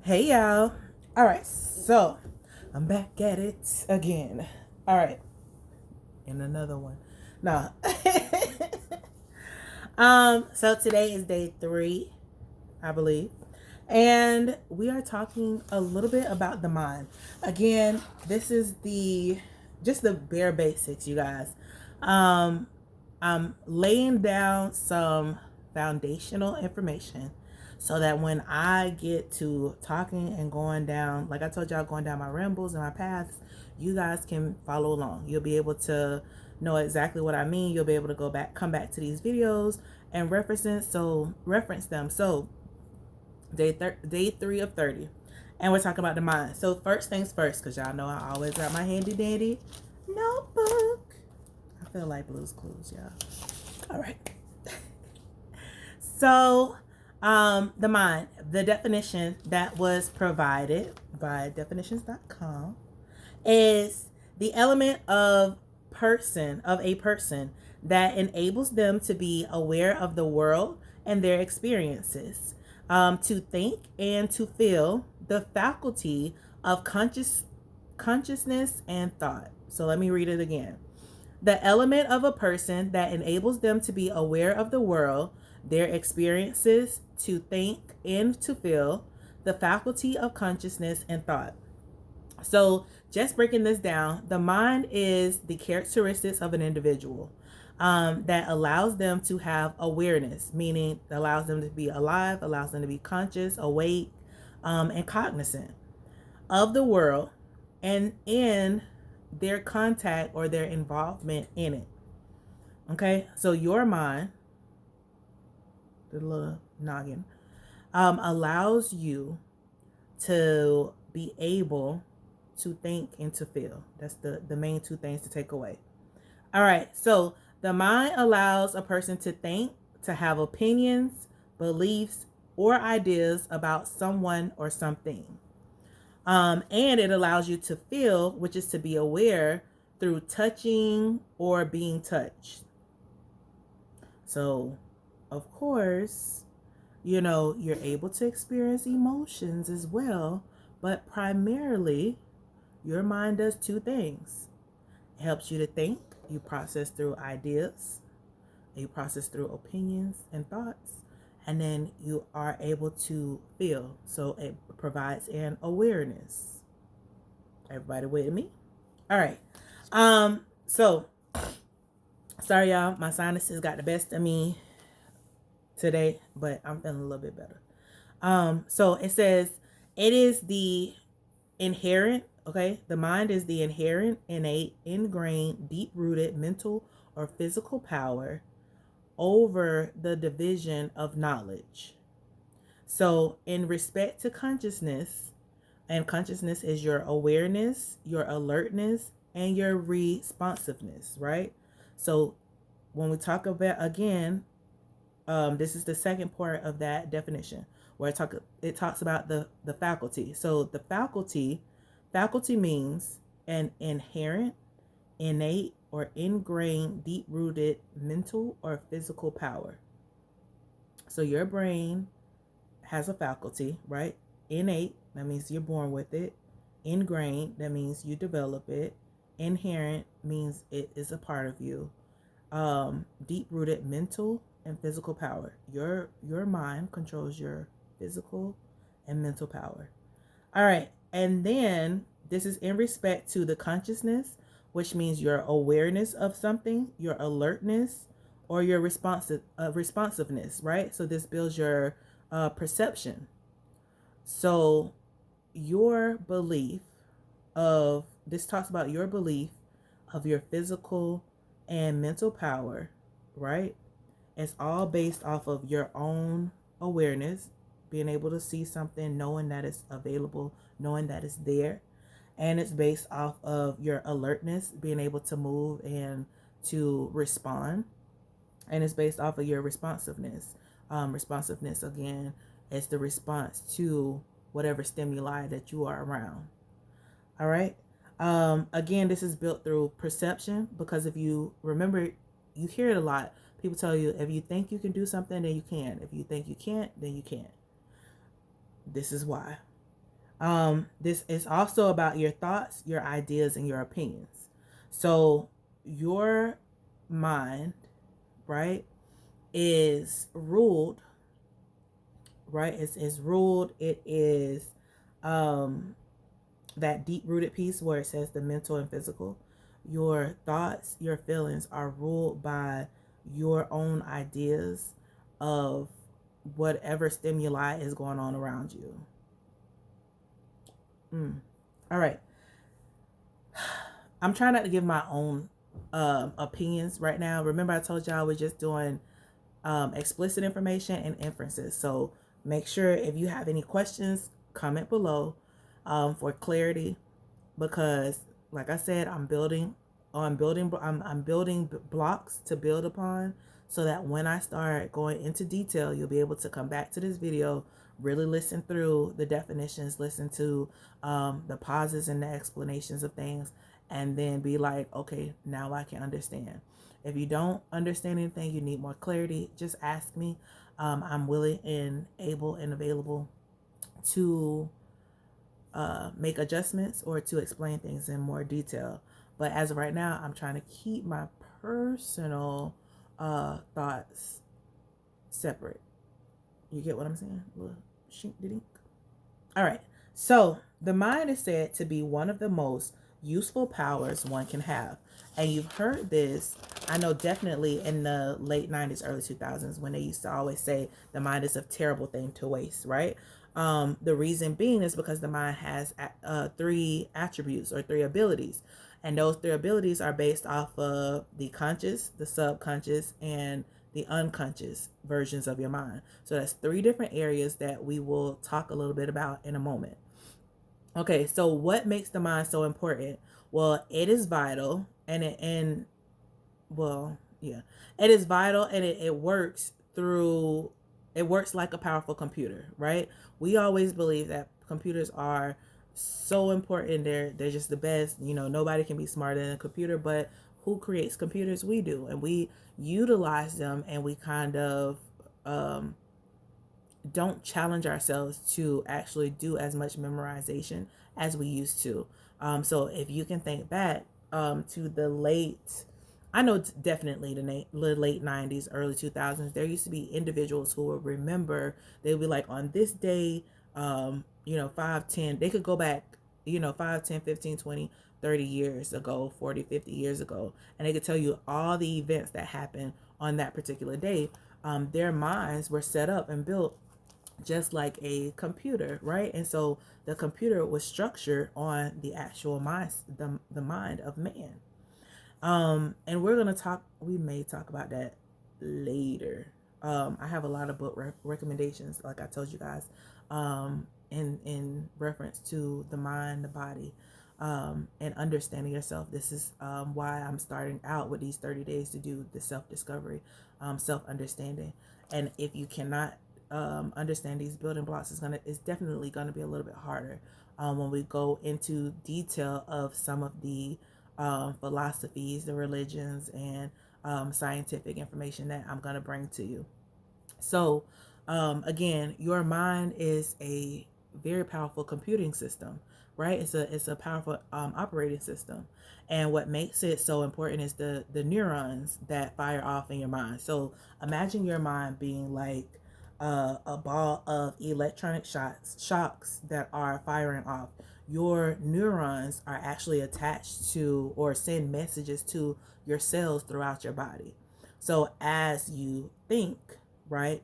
Hey y'all. All right, so I'm back at it again. All right, and another one. No. So today is day 3, I believe. And we are talking a little bit about the mind. Again, this is the just the bare basics, you guys. Um I'm laying down some foundational information so that when I get to talking and going down, like I told y'all, going down my rambles and my paths, you guys can follow along. You'll be able to know exactly what I mean. You'll be able to come back to these videos and reference them. So day 3 of 30, and we're talking about the mind. So first things first, because y'all know I always got my handy dandy notebook. I feel like Blue's Clues, y'all. All right. So, the mind, the definition that was provided by definitions.com is the element of a person that enables them to be aware of the world and their experiences, to think and to feel, the faculty of consciousness and thought. So let me read it again. The element of a person that enables them to be aware of the world, their experiences, to think and to feel, the faculty of consciousness and thought. So, just breaking this down, the mind is the characteristics of an individual, that allows them to have awareness, meaning allows them to be alive, allows them to be conscious, awake, and cognizant of the world and in their contact or their involvement in it. Okay, so your mind, the little noggin, allows you to be able to think and to feel. That's the main two things to take away. All right, so the mind allows a person to think, to have opinions, beliefs, or ideas about someone or something. And it allows you to feel, which is to be aware through touching or being touched. So, of course, you're able to experience emotions as well, but primarily, your mind does two things. It helps you to think, you process through ideas, you process through opinions and thoughts, and then you are able to feel. So it provides an awareness. Everybody with me? All right. So sorry y'all, my sinuses got the best of me today, but I'm feeling a little bit better. So it says it is the inherent, okay? The mind is the inherent, innate, ingrained, deep rooted mental or physical power over the division of knowledge. So, in respect to consciousness, and consciousness is your awareness, your alertness, and your responsiveness, right? So, when we talk about again, this is the second part of that definition where it talks about the faculty. So the faculty means an inherent, innate, or ingrained, deep rooted mental or physical power. So your brain has a faculty, right? Innate, that means you're born with it. Ingrained, that means you develop it. Inherent means it is a part of you. Deep rooted mental and physical power. Your mind controls your physical and mental power. All right, and then this is in respect to the consciousness, which means your awareness of something, your alertness, or your responsiveness. Right. So this builds your perception. So your belief of this talks about your belief of your physical and mental power, right? It's all based off of your own awareness, being able to see something, knowing that it's available, knowing that it's there. And it's based off of your alertness, being able to move and to respond. And it's based off of your responsiveness. Responsiveness, again, is the response to whatever stimuli that you are around. All right. Again, this is built through perception because if you remember, you hear it a lot. People tell you if you think you can do something, then you can. If you think you can't, then you can't. This is why. This is also about your thoughts, your ideas, and your opinions. So your mind, right, is ruled, right? It's ruled. It is um, that deep rooted piece where it says the mental and physical. Your thoughts, your feelings are ruled by your own ideas of whatever stimuli is going on around you. All right. I'm trying not to give my own opinions right now. Remember, I told y'all we're just doing explicit information and inferences. So make sure if you have any questions, comment below for clarity, because like I said, I'm building blocks to build upon, so that when I start going into detail, you'll be able to come back to this video, really listen through the definitions, listen to the pauses and the explanations of things, and then be like, okay, now I can understand. If you don't understand anything, you need more clarity, just ask me. I'm willing and able and available to make adjustments or to explain things in more detail. But as of right now, I'm trying to keep my personal thoughts separate. You get what I'm saying? All right. So the mind is said to be one of the most useful powers one can have. And you've heard this, I know, definitely in the late 90s, early 2000s, when they used to always say the mind is a terrible thing to waste, right? The reason being is because the mind has three attributes or three abilities. And those three abilities are based off of the conscious, the subconscious, and the unconscious versions of your mind. So that's three different areas that we will talk a little bit about in a moment. Okay, so what makes the mind so important? Well, it is vital, and it is vital, and it works through, it works like a powerful computer, right? We always believe that computers are so important. They're just the best. You know, nobody can be smarter than a computer, but who creates computers? We do, and we utilize them, and we kind of don't challenge ourselves to actually do as much memorization as we used to. So if you can think back to the late, I know definitely the late 90s, early 2000s, there used to be individuals who would remember, they would be like, on this day, 5, 10, they could go back, 5, 10, 15, 20, 30 years ago, 40, 50 years ago, and they could tell you all the events that happened on that particular day. Their minds were set up and built just like a computer, right? And so the computer was structured on the actual mind, the mind of man. And we may talk about that later. I have a lot of book recommendations, like I told you guys, in reference to the mind, the body, and understanding yourself. This is why I'm starting out with these 30 days to do the self-discovery, self-understanding. And if you cannot understand these building blocks, it's definitely gonna be a little bit harder when we go into detail of some of the philosophies, the religions, and scientific information that I'm gonna bring to you. So again, your mind is a very powerful computing system, right? It's a powerful operating system, and what makes it so important is the neurons that fire off in your mind. So imagine your mind being like a ball of electronic shocks that are firing off. Your neurons are actually attached to or send messages to your cells throughout your body. So as you think, right,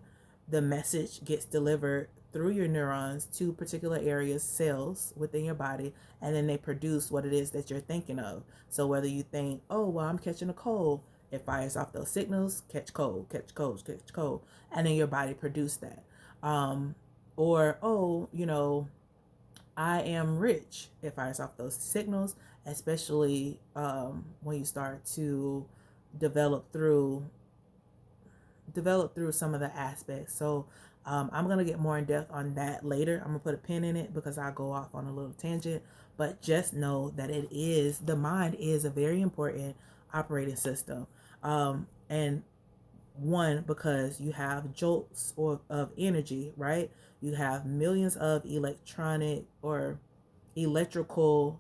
the message gets delivered through your neurons to particular areas, cells within your body, and then they produce what it is that you're thinking of. So whether you think, oh, well, I'm catching a cold, it fires off those signals, catch cold, catch cold, catch cold, and then your body produce that. Or, oh, I am rich, it fires off those signals, especially when you start to develop through some of the aspects. So I'm going to get more in depth on that later. I'm going to put a pin in it because I'll go off on a little tangent, but just know that the mind is a very important operating system. And one, because you have jolts of energy, right? You have millions of electronic or electrical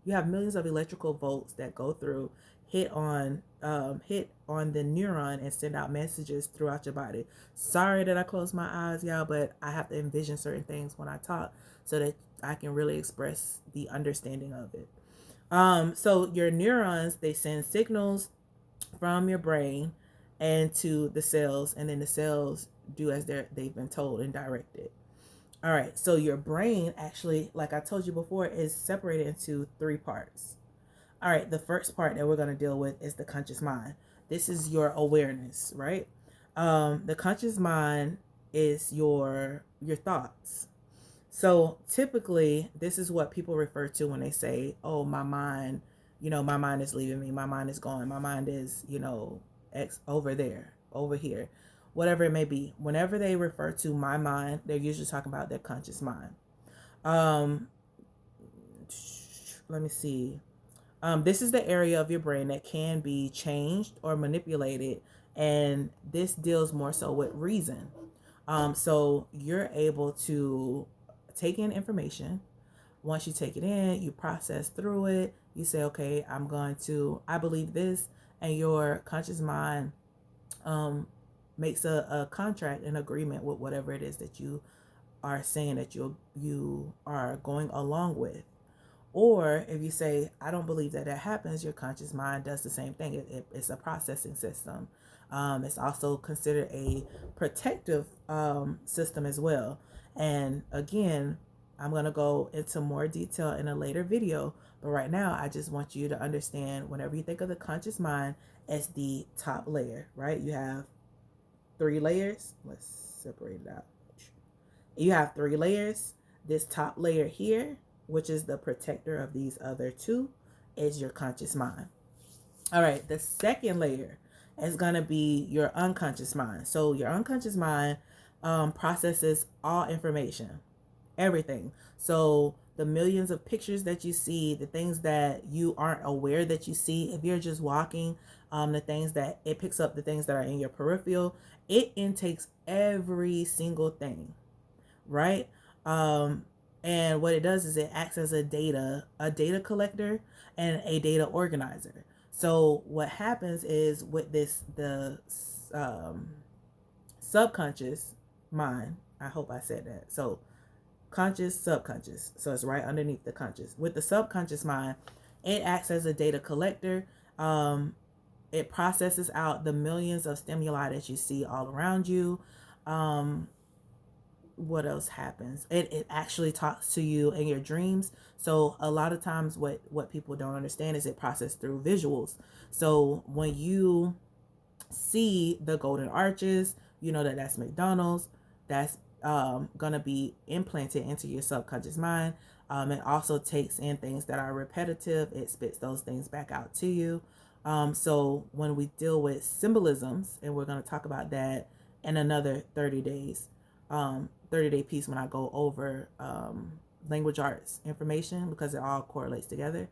you have millions of electrical volts that go through, hit on the neuron and send out messages throughout your body. Sorry that I close my eyes, y'all, but I have to envision certain things when I talk so that I can really express the understanding of it. So your neurons, they send signals from your brain and to the cells, and then the cells do as they've been told and directed. All right, so your brain actually, like I told you before, is separated into three parts. All right, the first part that we're going to deal with is the conscious mind. This is your awareness, right? The conscious mind is your thoughts. So typically, this is what people refer to when they say, "Oh, my mind, my mind is leaving me. My mind is gone. My mind is, X over there, over here." Whatever it may be. Whenever they refer to my mind, they're usually talking about their conscious mind. Um, Let me see. This is the area of your brain that can be changed or manipulated, and this deals more so with reason. So you're able to take in information. Once you take it in, you process through it. You say, okay, I believe this, and your conscious mind makes a contract, an agreement with whatever it is that you are saying that you are going along with. Or if you say, I don't believe that happens, your conscious mind does the same thing. It's a processing system. It's also considered a protective system as well. And again, I'm going to go into more detail in a later video. But right now, I just want you to understand, whenever you think of the conscious mind as the top layer, right? You have 3 layers. Let's separate it out. You have 3 layers. This top layer here, which is the protector of these other 2, is your conscious mind. All right, the second layer is going to be your unconscious mind. So your unconscious mind processes all information, everything. So the millions of pictures that you see, the things that you aren't aware that you see, if you're just walking, the things that it picks up, the things that are in your peripheral, it intakes every single thing, right? And what it does is it acts as a data collector and a data organizer. So what happens is with the subconscious mind, I hope I said that. So conscious, subconscious. So it's right underneath the conscious. With the subconscious mind, it acts as a data collector. It processes out the millions of stimuli that you see all around you. What else happens? It actually talks to you in your dreams. So a lot of times what people don't understand is it processed through visuals. So when you see the golden arches, you know that's McDonald's. That's gonna be implanted into your subconscious mind. It also takes in things that are repetitive. It spits those things back out to you. So when we deal with symbolisms, and we're going to talk about that in another 30 days, 30-day piece when I go over language arts information, because it all correlates together,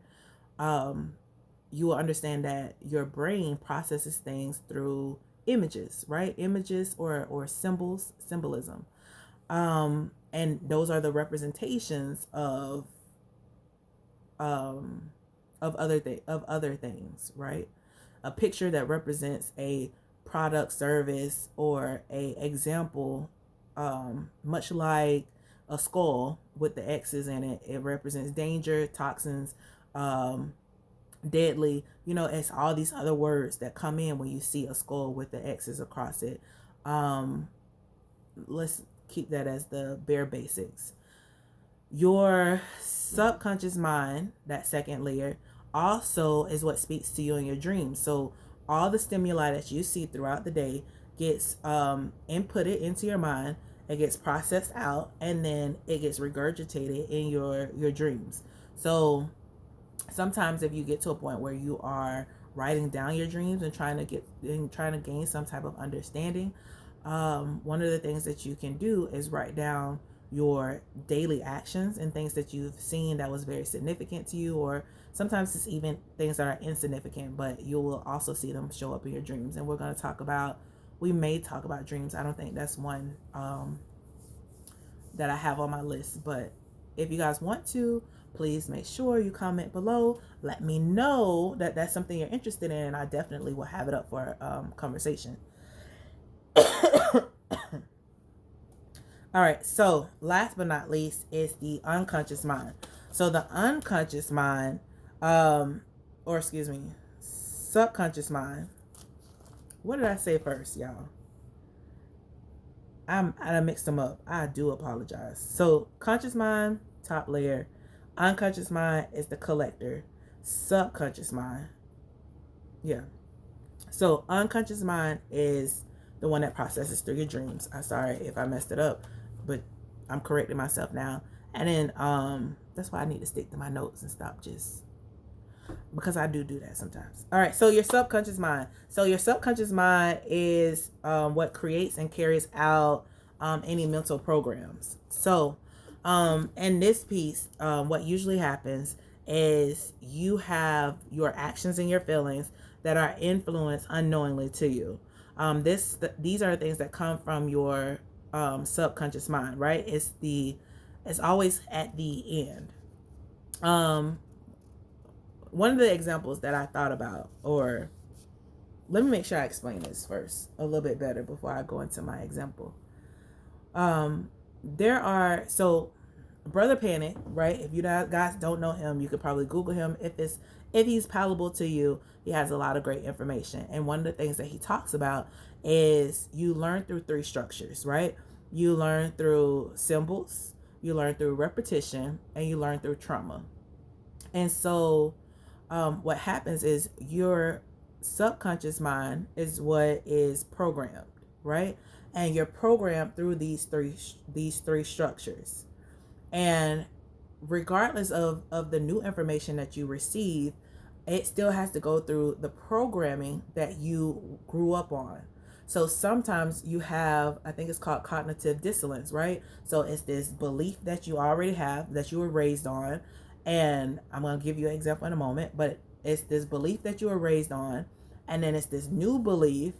you will understand that your brain processes things through images, right? Images or symbolism. And those are the representations of other things, right? A picture that represents a product, service, or a example, much like a skull with the X's in it. It represents danger, toxins, deadly. It's all these other words that come in when you see a skull with the X's across it. Let's keep that as the bare basics. Your subconscious mind, that second layer, also is what speaks to you in your dreams. So all the stimuli that you see throughout the day gets inputted into your mind. It gets processed out, and then it gets regurgitated in your dreams. So sometimes if you get to a point where you are writing down your dreams and trying to gain some type of understanding, one of the things that you can do is write down your daily actions and things that you've seen that was very significant to you, or sometimes it's even things that are insignificant, but you will also see them show up in your dreams. And we may talk about dreams. I don't think that's one that I have on my list. But if you guys want to, please make sure you comment below. Let me know that that's something you're interested in, and I definitely will have it up for conversation. All right, so last but not least is the unconscious mind. So the unconscious mind, or excuse me, subconscious mind. What did I say first, y'all? I mixed them up. I do apologize. So conscious mind, top layer. Unconscious mind is the collector. Subconscious mind. Yeah. So unconscious mind is the one that processes through your dreams. I'm sorry if I messed it up, but I'm correcting myself now. And then that's why I need to stick to my notes and stop just because I do that sometimes. All right, so your subconscious mind. So your subconscious mind is what creates and carries out any mental programs. So in this piece, what usually happens is you have your actions and your feelings that are influenced unknowingly to you. These are things that come from your subconscious mind, right? It's always at the end. One of the examples that I thought about, or let me make sure I explain this first a little bit better before I go into my example. So Brother Panic, right? If you guys don't know him, you could probably Google him. If he's palatable to you, he has a lot of great information. And one of the things that he talks about is you learn through three structures, right? You learn through symbols, you learn through repetition, and you learn through trauma. And so what happens is your subconscious mind is what is programmed, right? And you're programmed through these three structures. And regardless of the new information that you receive, it still has to go through the programming that you grew up on. So sometimes you have, I think it's called cognitive dissonance, right? So it's this belief that you already have, that you were raised on. And I'm going to give you an example in a moment, but it's this belief that you were raised on. And then it's this new belief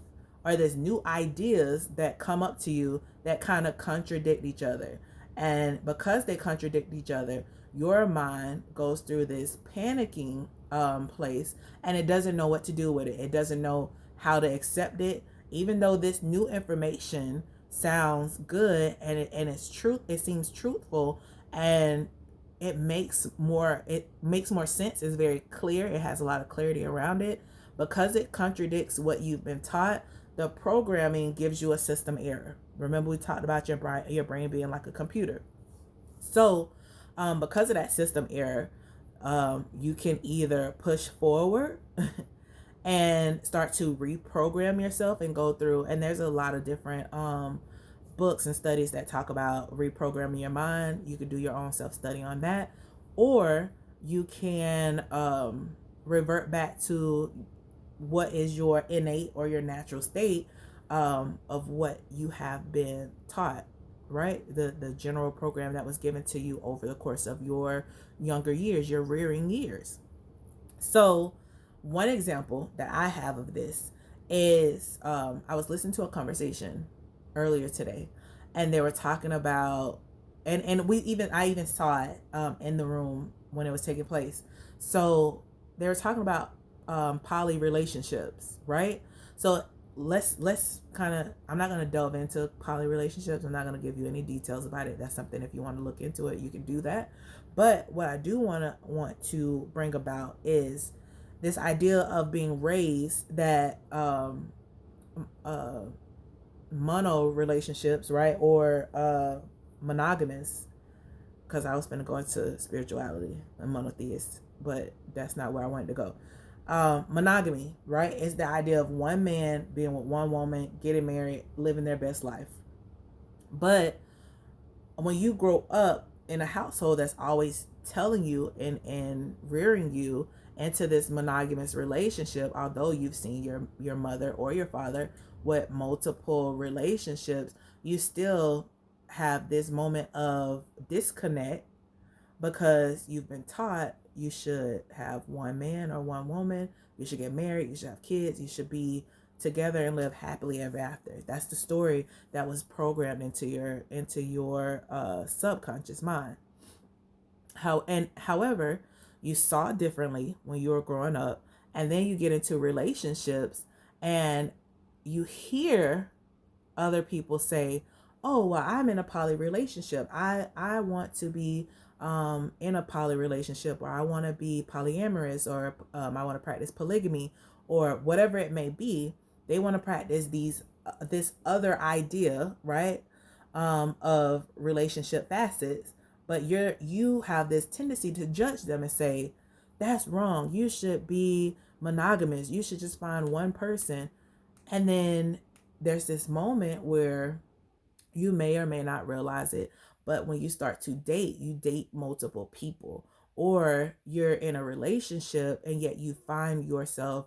or this new ideas that come up to you that kind of contradict each other. And because they contradict each other, your mind goes through this panicking place, and it doesn't know what to do with it. It doesn't know how to accept it, even though this new information sounds good and it's truth. It seems truthful, and it makes more sense. It's very clear. It has a lot of clarity around it. Because it contradicts what you've been taught, the programming gives you a system error. Remember, we talked about your brain being like a computer. So because of that system error, you can either push forward and start to reprogram yourself and go through, and there's a lot of different books and studies that talk about reprogramming your mind. You could do your own self-study on that, or you can revert back to what is your innate or your natural state of what you have been taught, right? The general program that was given to you over the course of your younger years, your rearing years. So one example that I have of this is I was listening to a conversation earlier today, and they were talking about, and I even saw it in the room when it was taking place. So they were talking about poly relationships, right? So let's kind of, I'm not going to delve into poly relationships. I'm not going to give you any details about it. That's something, if you want to look into it, you can do that. But what I do want to bring about is this idea of being raised that mono relationships, right, or monogamous, because I was going to go into spirituality and monotheist, but that's not where I wanted to go. Monogamy, right, is the idea of one man being with one woman, getting married, living their best life. But when you grow up in a household that's always telling you and rearing you into this monogamous relationship, although you've seen your mother or your father with multiple relationships, you still have this moment of disconnect because you've been taught you should have one man or one woman, you should get married, you should have kids, you should be together and live happily ever after. That's the story that was programmed into your subconscious mind. However, you saw differently when you were growing up, and then you get into relationships and you hear other people say, "Oh, well, I'm in a poly relationship. I want to be in a poly relationship, or I want to be polyamorous, or I want to practice polygamy, or whatever it may be." They want to practice this other idea, right, of relationship facets, but you have this tendency to judge them and say, "That's wrong. You should be monogamous. You should just find one person." And then there's this moment where you may or may not realize it, but when you start to date, you date multiple people, or you're in a relationship and yet you find yourself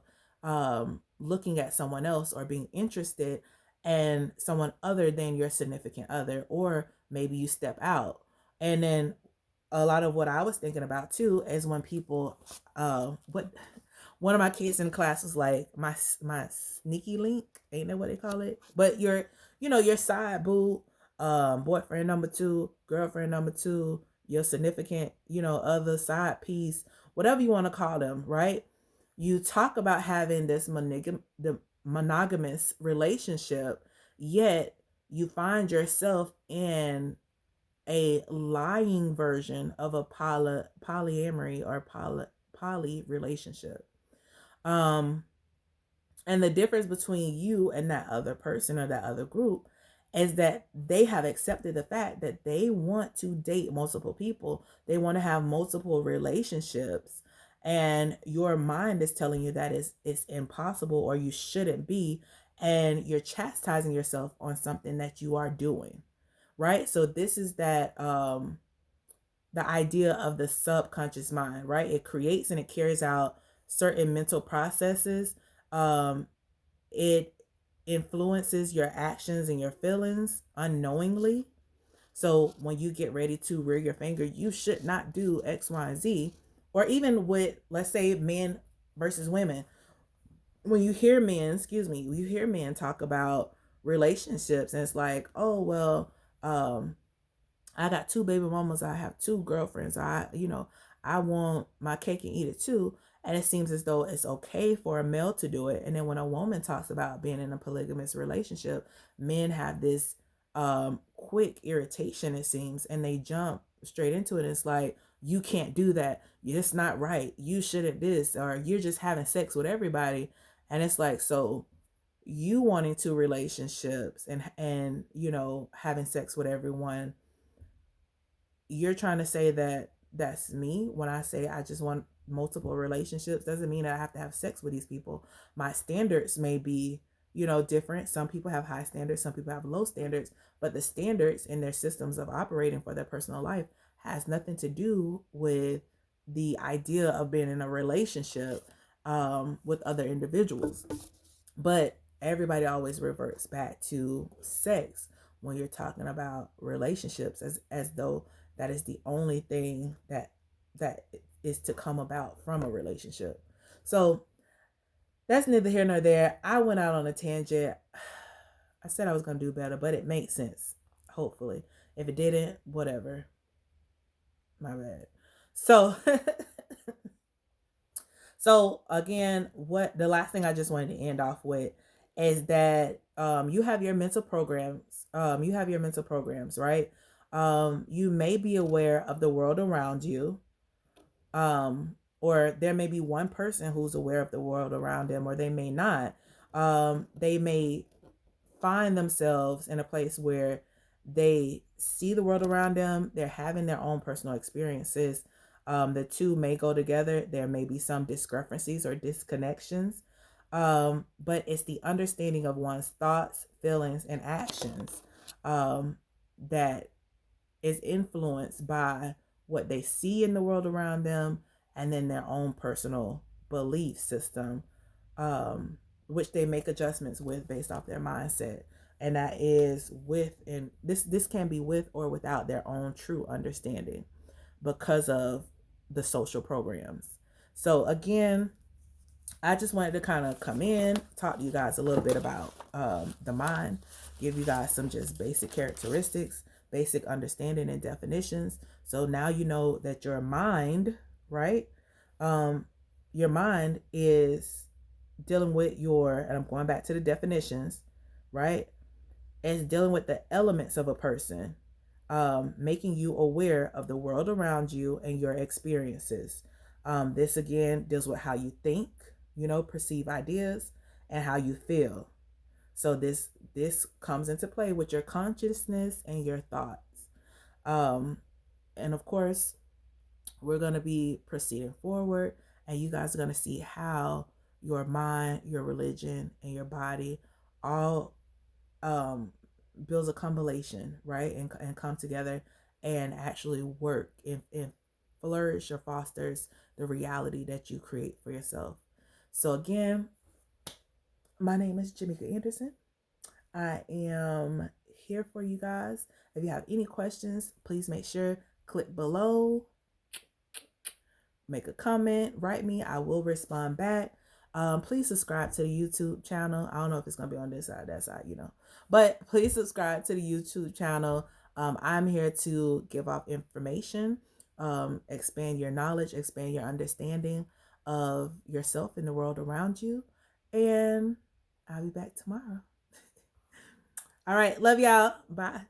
looking at someone else or being interested in someone other than your significant other, or maybe you step out. And then a lot of what I was thinking about too is when people what one of my kids in class was like, my sneaky link, ain't that what they call it? But your side boo, boyfriend number two, girlfriend number two, your significant, other side piece, whatever you want to call them, right? You talk about having this the monogamous relationship, yet you find yourself in a lying version of a polyamory or poly relationship. Um, and the difference between you and that other person or that other group is that they have accepted the fact that they want to date multiple people. They want to have multiple relationships. And your mind is telling you that it's impossible, or you shouldn't be. And you're chastising yourself on something that you are doing. Right? So this is that the idea of the subconscious mind, right? It creates and it carries out certain mental processes. It influences your actions and your feelings unknowingly. So when you get ready to rear your finger, you should not do X, Y, and Z. Or even with, let's say, men versus women. When you hear men talk about relationships, and it's like, "Oh, well, I got two baby mamas, I have two girlfriends, I want my cake and eat it too." And it seems as though it's okay for a male to do it. And then when a woman talks about being in a polygamous relationship, men have this quick irritation, it seems, and they jump straight into it. It's like, "You can't do that. It's not right. You shouldn't this," or "You're just having sex with everybody." And it's like, so you wanting two relationships and having sex with everyone, you're trying to say that that's me. When I say I just want multiple relationships, doesn't mean that I have to have sex with these people. My standards may be, different. Some people have high standards, some people have low standards, but the standards in their systems of operating for their personal life has nothing to do with the idea of being in a relationship with other individuals. But everybody always reverts back to sex when you're talking about relationships, as though that is the only thing that is to come about from a relationship. So that's neither here nor there. I went out on a tangent. I said I was going to do better, but it makes sense, hopefully. If it didn't, whatever. My bad. So so again, what the last thing I just wanted to end off with is that you have your mental programs. You have your mental programs, right? You may be aware of the world around you, or there may be one person who's aware of the world around them, or they may not. They may find themselves in a place where they see the world around them. They're having their own personal experiences. The two may go together. There may be some discrepancies or disconnections, but it's the understanding of one's thoughts, feelings, and actions that is influenced by what they see in the world around them, and then their own personal belief system, which they make adjustments with based off their mindset. And that is with, and this can be with or without their own true understanding because of the social programs. So again, I just wanted to kind of come in, talk to you guys a little bit about the mind, give you guys some just basic characteristics, basic understanding and definitions. So now you know that your mind, right? Um, your mind is dealing with your, and I'm going back to the definitions, right? It's dealing with the elements of a person, making you aware of the world around you and your experiences. This again deals with how you think, perceive ideas, and how you feel. So this comes into play with your consciousness and your thoughts. And of course, we're going to be proceeding forward, and you guys are going to see how your mind, your religion, and your body all um, builds a compilation, right? And come together and actually work and flourish or fosters the reality that you create for yourself. So again, my name is Jamika Anderson. I am here for you guys. If you have any questions, please make sure click below, make a comment, write me. I will respond back. Please subscribe to the YouTube channel. I don't know if it's gonna be on this side, that side, but please subscribe to the YouTube channel. I'm here to give off information, expand your knowledge, expand your understanding of yourself and the world around you. And I'll be back tomorrow. All right, love y'all. Bye.